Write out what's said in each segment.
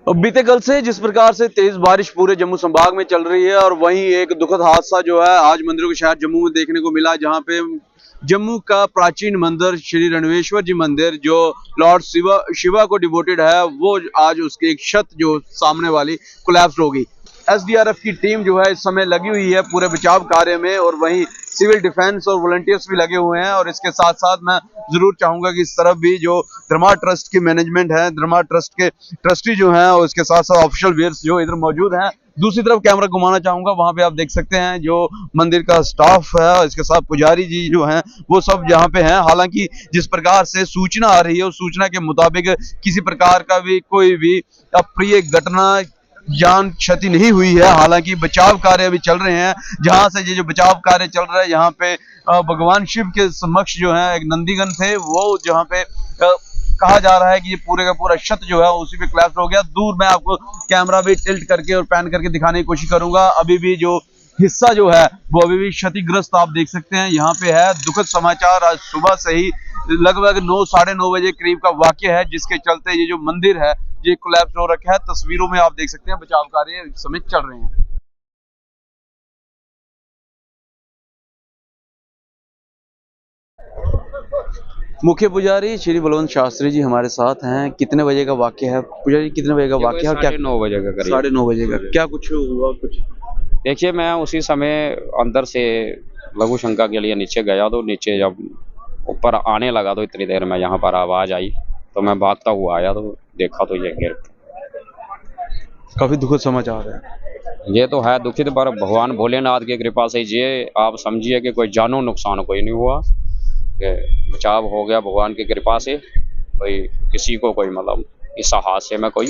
अब बीते कल से जिस प्रकार से तेज बारिश पूरे जम्मू संभाग में चल रही है और वहीं एक दुखद हादसा जो है आज मंदिरों के शहर जम्मू में देखने को मिला, जहां पे जम्मू का प्राचीन मंदिर श्री रणवेश्वर जी मंदिर जो लॉर्ड शिवा को डिवोटेड है, वो आज उसकी एक छत जो सामने वाली कोलैप्स हो गई। एसडीआरएफ की टीम जो है इस समय लगी हुई है पूरे बचाव कार्य में और वहीं सिविल डिफेंस और वॉलंटियर्स भी लगे हुए हैं। और इसके साथ साथ मैं जरूर चाहूंगा कि इस तरफ भी जो धर्मा ट्रस्ट की मैनेजमेंट है, धर्मा ट्रस्ट के ट्रस्टी जो हैं और इसके साथ साथ ऑफिशियल वेयर्स जो इधर मौजूद हैं। दूसरी तरफ कैमरा घुमाना चाहूंगा, वहां पे आप देख सकते हैं जो मंदिर का स्टाफ है और इसके साथ पुजारी जी जो हैं वो सब यहाँ पे हैं। हालांकि जिस प्रकार से सूचना आ रही है उस सूचना के मुताबिक किसी प्रकार का भी कोई भी अप्रिय घटना जान क्षति नहीं हुई है। हालांकि बचाव कार्य अभी चल रहे हैं। जहां से ये जो बचाव कार्य चल रहा है यहाँ पे भगवान शिव के समक्ष जो है एक नंदीगण थे, वो जहाँ पे कहा जा रहा है कि ये पूरे का पूरा छत जो है उसी पे क्लैश हो गया। दूर मैं आपको कैमरा भी टिल्ट करके और पैन करके दिखाने की कोशिश करूंगा। अभी भी जो हिस्सा जो है वो अभी भी क्षतिग्रस्त आप देख सकते हैं यहाँ पे है। दुखद समाचार आज सुबह से ही लगभग 9 साढ़े 9 बजे करीब का वाकया है, जिसके चलते ये जो मंदिर है ये कोलैप्स हो रखा है। तस्वीरों में आप देख सकते हैं बचाव कार्य इस समय चल रहे हैं। मुख्य पुजारी श्री बलवंत शास्त्री जी हमारे साथ हैं। कितने बजे का वाकया है पुजारी, कितने बजे का वाकया है और क्या? 9:30 बजे का करीब। 9:30 बजे का क्या कुछ हुआ? कुछ देखिए, मैं उसी समय अंदर से लघु शंका के लिए नीचे गया, तो नीचे जब ऊपर आने लगा तो इतनी देर में यहाँ पर आवाज आई तो मैं भागता हुआ आया, तो देखा तो ये गिर। काफी दुखद समाचार है। ये तो है दुखित, पर भगवान भोलेनाथ की कृपा से ये आप समझिए कि कोई जानो नुकसान कोई नहीं हुआ, कि बचाव हो गया भगवान की कृपा से। कोई किसी को कोई मतलब इस हादसे में कोई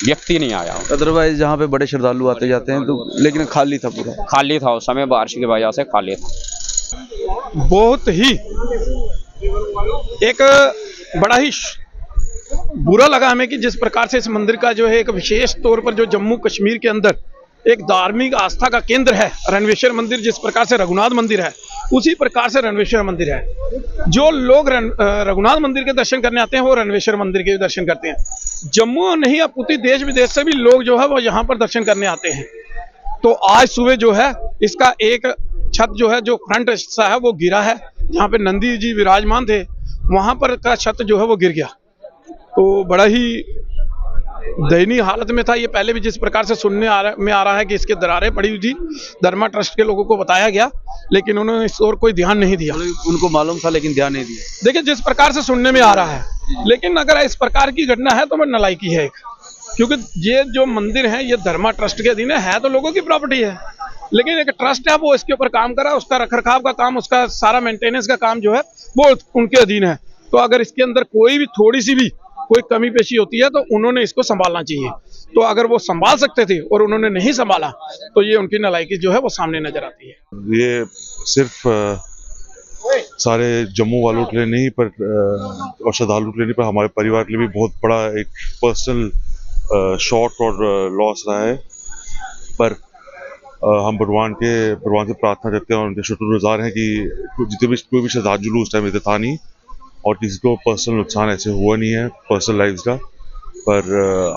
व्यक्ति नहीं आया। अदरवाइज जहाँ पे बड़े श्रद्धालु आते जाते हैं तो, लेकिन खाली था, पूरा खाली था उस समय, बारिश की वजह से खाली था। बहुत ही एक बड़ा ही बुरा लगा हमें कि जिस प्रकार से इस मंदिर का जो है एक विशेष तौर पर जो जम्मू कश्मीर के अंदर एक धार्मिक आस्था का केंद्र है रणवेश्वर मंदिर, जिस प्रकार से रघुनाथ मंदिर है उसी प्रकार से रणवेश्वर मंदिर है। जो लोग रघुनाथ मंदिर के दर्शन करने आते हैं वो रणवेश्वर मंदिर के दर्शन करते हैं। जम्मू नहीं, अब पूरी देश विदेश से भी लोग जो है वो यहाँ पर दर्शन करने आते हैं। तो आज सुबह जो है इसका एक छत जो है, जो फ्रंट हिस्सा है वो गिरा है, जहाँ पे नंदी जी विराजमान थे वहां पर का छत जो है वो गिर गया। तो बड़ा ही दयनीय हालत में था ये। पहले भी जिस प्रकार से सुनने में आ रहा है कि इसके दरारें पड़ी हुई थी, धर्मा ट्रस्ट के लोगों को बताया गया, लेकिन उन्होंने इस ओर कोई ध्यान नहीं दिया। उनको मालूम था लेकिन ध्यान नहीं दिया। देखिए, जिस प्रकार से सुनने में आ रहा है, लेकिन अगर इस प्रकार की घटना है तो मैं नालायकी है एक, क्योंकि ये जो मंदिर है ये धर्मा ट्रस्ट के अधीन है तो लोगों की प्रॉपर्टी है, लेकिन एक ट्रस्ट है वो इसके ऊपर काम कर रहा है, उसका रखरखाव का काम, उसका सारा मेंटेनेंस का काम जो है वो उनके अधीन है। तो अगर इसके अंदर कोई भी थोड़ी सी भी कोई कमी पेशी होती है तो उन्होंने इसको संभालना चाहिए। तो अगर वो संभाल सकते थे और उन्होंने नहीं संभाला तो ये उनकी नालायकी जो है वो सामने नजर आती है। ये सिर्फ सारे जम्मू वालों के लिए नहीं पर और श्रद्धालुओं के लिए नहीं, पर हमारे परिवार के लिए भी बहुत बड़ा एक पर्सनल शॉक और लॉस रहा है। पर हम भगवान से प्रार्थना करते हैं और उनके शुक्रगुजार हैं कि जितने भी कोई भी श्रद्धालु उस टाइम इधर था नहीं और किसी को पर्सनल नुकसान ऐसे हुआ नहीं है पर्सनल लाइफ का। पर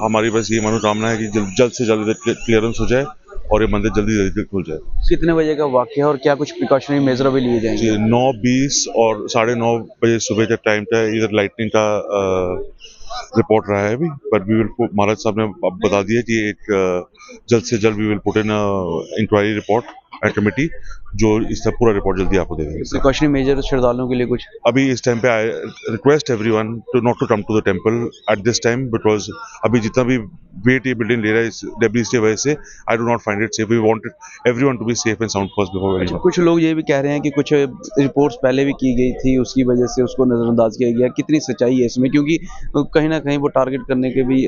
हमारी बस ये मनोकामना है कि जल्द से जल्द क्लियरेंस हो जाए और ये मंदिर जल्दी जल्दी खुल जाए। कितने बजे का वाकया और क्या कुछ प्रिकॉशनरी मेजर भी लिए जाएंगे? 9:20 और 9:30 बजे सुबह का टाइम था। इधर लाइटनिंग का रिपोर्ट रहा है अभी, पर वी विल, महाराज साहब ने बता दिया कि एक जल्द से जल्द we will put in inquiry report and committee, जो इसका पूरा रिपोर्ट जल्दी आपको दे देंगे। प्रिकॉशनरी मेजर श्रद्धालुओं के लिए कुछ अभी इस टाइम पे I request everyone to not to come to the temple at this time, because अभी जितना भी वेट ये बिल्डिंग ले रहा है इस डेब्रिस की वजह से, I do not find it safe. We wanted everyone to be safe and sound first before anyone. कुछ लोग ये भी कह रहे हैं कि कुछ रिपोर्ट्स पहले भी की गई थी, उसकी वजह से उसको नजरअंदाज किया गया। कितनी सच्चाई है इसमें, क्योंकि कहीं ना कहीं वो टारगेट करने के भी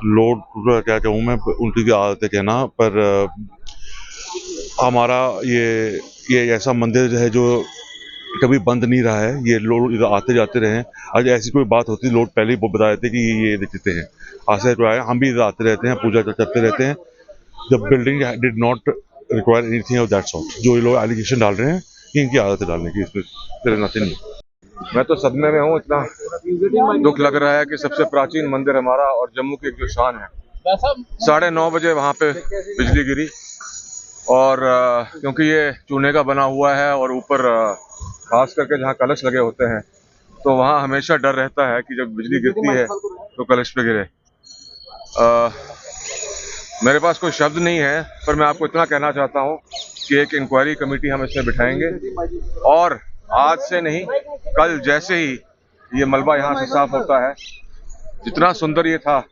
लोग क्या कहूँ मैं, उनकी भी आदत है कहना, पर हमारा ये ऐसा मंदिर है जो कभी बंद नहीं रहा है। ये लोग इधर आते जाते रहे हैं। आज ऐसी कोई बात होती, लोग पहले ही बता देते कि ये दिखते हैं, आज से तो आए, हम भी इधर आते रहते हैं, पूजा करते रहते हैं। The building did not require anything of that sort. जो ये लोग एलिगेशन डाल रहे हैं, इनकी आदत है डालने की, इसमें नथिंग नहीं। मैं तो सदमे में हूँ। इतना दुख लग रहा है कि सबसे प्राचीन मंदिर हमारा और जम्मू की एक जो शान है, 9:30 बजे वहाँ पे बिजली गिरी और क्योंकि ये चूने का बना हुआ है और ऊपर खास करके जहाँ कलश लगे होते हैं तो वहाँ हमेशा डर रहता है कि जब बिजली गिरती है तो कलश पे गिरे। मेरे पास कोई शब्द नहीं है, पर मैं आपको इतना कहना चाहता हूँ कि एक इंक्वायरी कमेटी हम इसमें बिठाएंगे और आज से नहीं, कल जैसे ही ये मलबा यहाँ से साफ होता है, जितना सुंदर ये था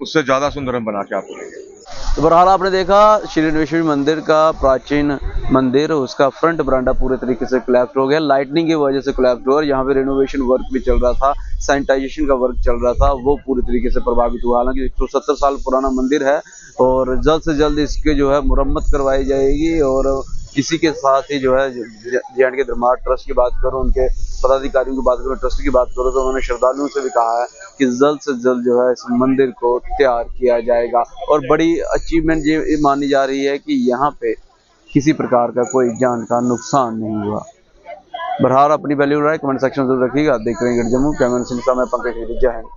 उससे ज्यादा सुंदर हम बना के आपको देंगे। तो बहरहाल आपने देखा श्री रणवेश्वरी मंदिर का प्राचीन मंदिर, उसका फ्रंट बरांडा पूरे तरीके से कोलैप्स हो गया, लाइटनिंग की वजह से कोलैप्स हुआ और यहाँ पे रिनोवेशन वर्क भी चल रहा था, सैनिटाइजेशन का वर्क चल रहा था, वो पूरी तरीके से प्रभावित हुआ। हालांकि 170 साल पुराना मंदिर है और जल्द से जल्द इसके जो है मुरम्मत करवाई जाएगी। और इसी के साथ ही जो है जे.एंड.के धर्मार्थ ट्रस्ट की बात करो, उनके पदाधिकारियों की बात करो, ट्रस्ट की बात करो, तो उन्होंने श्रद्धालुओं से भी कहा है कि जल्द से जल्द जो है इस मंदिर को तैयार किया जाएगा। और बड़ी अचीवमेंट ये मानी जा रही है कि यहाँ पे किसी प्रकार का कोई जान का नुकसान नहीं हुआ। बहरहाल अपनी वैल्यू राय कमेंट सेक्शन में जरूर रखिएगा। देख रहे हैं जम्मू, कैमरा सिंह मैं पंकज, जय हिंद।